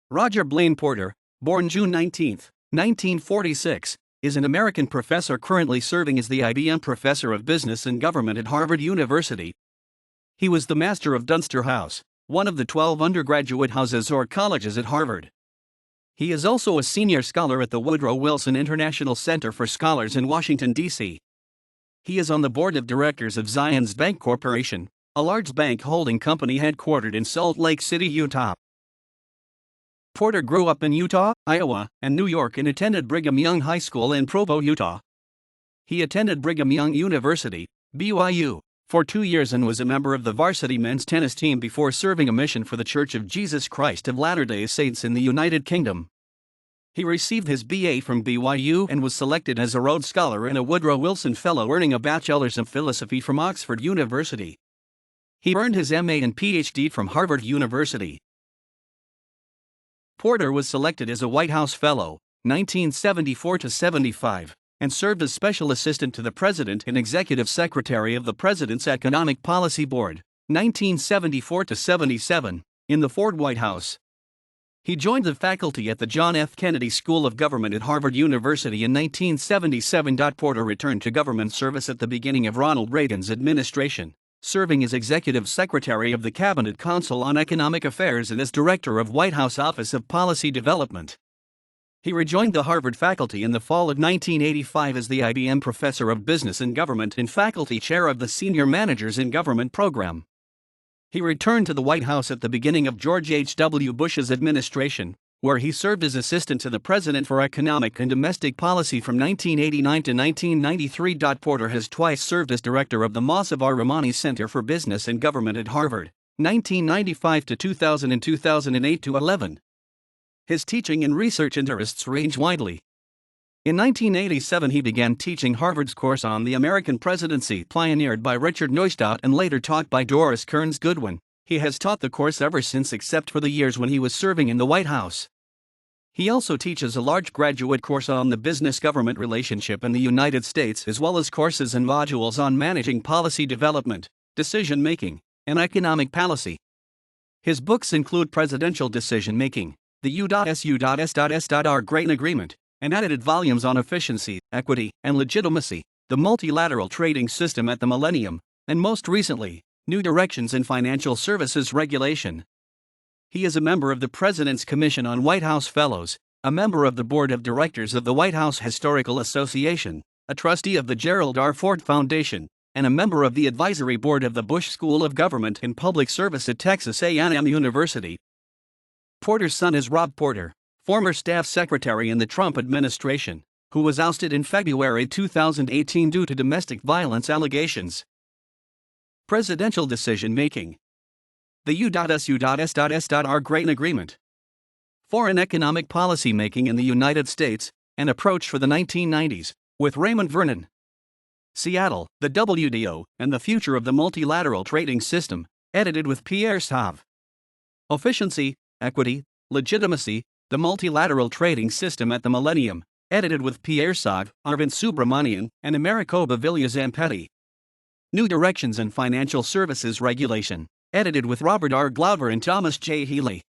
Roger Blaine Porter, born June 19, 1946, is an American professor currently serving as the IBM Professor of Business and Government at Harvard University. He was the Master of Dunster House, one of the 12 undergraduate houses or colleges at Harvard. He is also a senior scholar at the Woodrow Wilson International Center for Scholars in Washington, D.C. He is on the board of directors of Zions Bancorporation, a large bank holding company headquartered in Salt Lake City, Utah. Porter grew up in Utah, Iowa, and New York and attended Brigham Young High School in Provo, Utah. He attended Brigham Young University, BYU, for 2 years and was a member of the varsity men's tennis team before serving a mission for the Church of Jesus Christ of Latter-day Saints in the United Kingdom. He received his BA from BYU and was selected as a Rhodes Scholar and a Woodrow Wilson Fellow, earning a Bachelor's of Philosophy from Oxford University. He earned his MA and PhD from Harvard University. Porter was selected as a White House Fellow, 1974-75, and served as Special Assistant to the President and Executive Secretary of the President's Economic Policy Board, 1974-77, in the Ford White House. He joined the faculty at the John F. Kennedy School of Government at Harvard University in 1977. Porter returned to government service at the beginning of Ronald Reagan's administration, serving as Executive Secretary of the Cabinet Council on Economic Affairs and as Director of White House Office of Policy Development. He rejoined the Harvard faculty in the fall of 1985 as the IBM Professor of Business and Government and Faculty Chair of the Senior Managers in Government program. He returned to the White House at the beginning of George H.W. Bush's administration, where he served as Assistant to the President for Economic and Domestic Policy from 1989 to 1993. Porter has twice served as Director of the Mossavar Rahmani Center for Business and Government at Harvard, 1995 to 2000 and 2008 to 11. His teaching and research interests range widely. In 1987 he began teaching Harvard's course on the American presidency, pioneered by Richard Neustadt and later taught by Doris Kearns Goodwin. He has taught the course ever since, except for the years when he was serving in the White House. He also teaches a large graduate course on the business-government relationship in the United States, as well as courses and modules on managing policy development, decision-making, and economic policy. His books include Presidential Decision-Making, the U.S.U.S.S.R. Great Agreement, and edited volumes on efficiency, equity, and legitimacy, the multilateral trading system at the millennium, and most recently, New Directions in Financial Services Regulation. He is a member of the President's Commission on White House Fellows, a member of the Board of Directors of the White House Historical Association, a trustee of the Gerald R. Ford Foundation, and a member of the Advisory Board of the Bush School of Government and Public Service at Texas A&M University. Porter's son is Rob Porter, former staff secretary in the Trump administration, who was ousted in February 2018 due to domestic violence allegations. Presidential Decision-Making, the U.S.U.S.S.R. Great Agreement, Foreign Economic Policy Making in the United States, An Approach for the 1990s, with Raymond Vernon. Seattle, the WDO, and the Future of the Multilateral Trading System, edited with Pierre Sauve. Efficiency, Equity, Legitimacy, the Multilateral Trading System at the Millennium, edited with Pierre Sauve, Arvind Subramanian, and Americoba Villia-Zampetti. New Directions in Financial Services Regulation, edited with Robert R. Glauber and Thomas J. Healy.